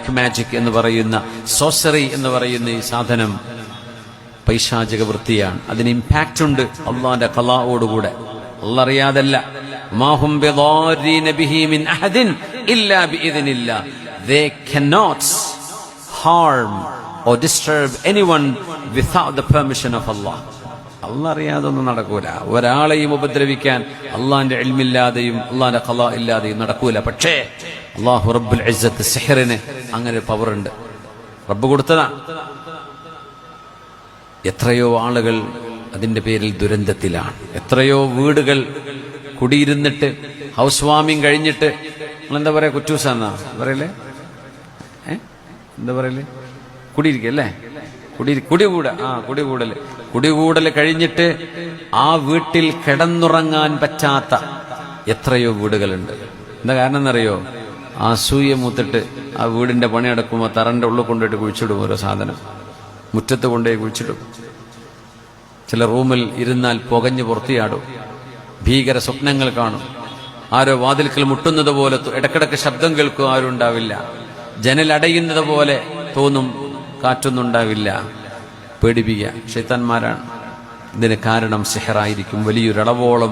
Black magic എന്ന് പറയുന്ന, സോസറി എന്ന് പറയുന്ന ഈ സാധനം പൈശാചിക വൃത്തിയാണ്. അതിന് ഇമ്പാക്റ്റ് ഉണ്ട് അള്ളാന്റെ ഖലാഓടുകൂടെ. അള്ളാഹ് അറിയാതല്ല. മാഹും ബിദാരീന ബിഹി മിൻ അഹദിൻ ഇല്ലാ ബിഇദ്നില്ലാ. They cannot harm or disturb anyone without the permission of Allah. അള്ളാഹ് അറിയാതൊന്നും നടക്കൂല. ഒരാളെയും ഉപദ്രവിക്കാൻ അള്ളാന്റെ ഇൽമില്ലാതെയും അള്ളാന്റെ ഖലാ ഇല്ലാതെയും നടക്കൂല. പക്ഷേ അല്ലാഹു റബ്ബുൽ ഇസ്സത്ത് സിഹ്റിന് അങ്ങനെ പവർ ഉണ്ട്. റബ്ബ് കൊടുത്തതാ. എത്രയോ ആളുകൾ അതിന്റെ പേരിൽ ദുരന്തത്തിലാണ്. എത്രയോ വീടുകൾ കുടിയിരുന്നിട്ട് ഹൗസ് വാമിങ് കഴിഞ്ഞിട്ട്, നിങ്ങളെന്താ പറയാ, കുറ്റൂസാന്നാ പറയല്ലേ, എന്താ പറയല്ലേ, കുടിയിരിക്കല്ലേ, കുടികൂടല് കഴിഞ്ഞിട്ട് ആ വീട്ടിൽ കിടന്നുറങ്ങാൻ പറ്റാത്ത എത്രയോ വീടുകളുണ്ട്. എന്താ കാരണം എന്നറിയോ? ആ അസൂയ മൂത്തിട്ട് ആ വീടിന്റെ പണി നടക്കുമ്പോൾ തറന്റെ ഉള്ളിൽ കൊണ്ടുപോയിട്ട് കുഴിച്ചിടും. ഓരോ സാധനം മുറ്റത്ത് കൊണ്ടുപോയി കുഴിച്ചിടും. ചില റൂമിൽ ഇരുന്നാൽ പുകഞ്ഞ് പുറത്തിയാടും. ഭീകര സ്വപ്നങ്ങൾ കാണും. ആരോ വാതിൽക്കൽ മുട്ടുന്നത് പോലെ ഇടക്കിടക്ക് ശബ്ദം കേൾക്കും. ആരും ഉണ്ടാവില്ല. ജനലടയുന്നത് പോലെ തോന്നും. കാറ്റൊന്നും ഉണ്ടാവില്ല. പേടിപ്പിക്കുക ശൈത്താന്മാരാണ്. ഇതിന് കാരണം സിഹറായിരിക്കും. വലിയൊരളവോളം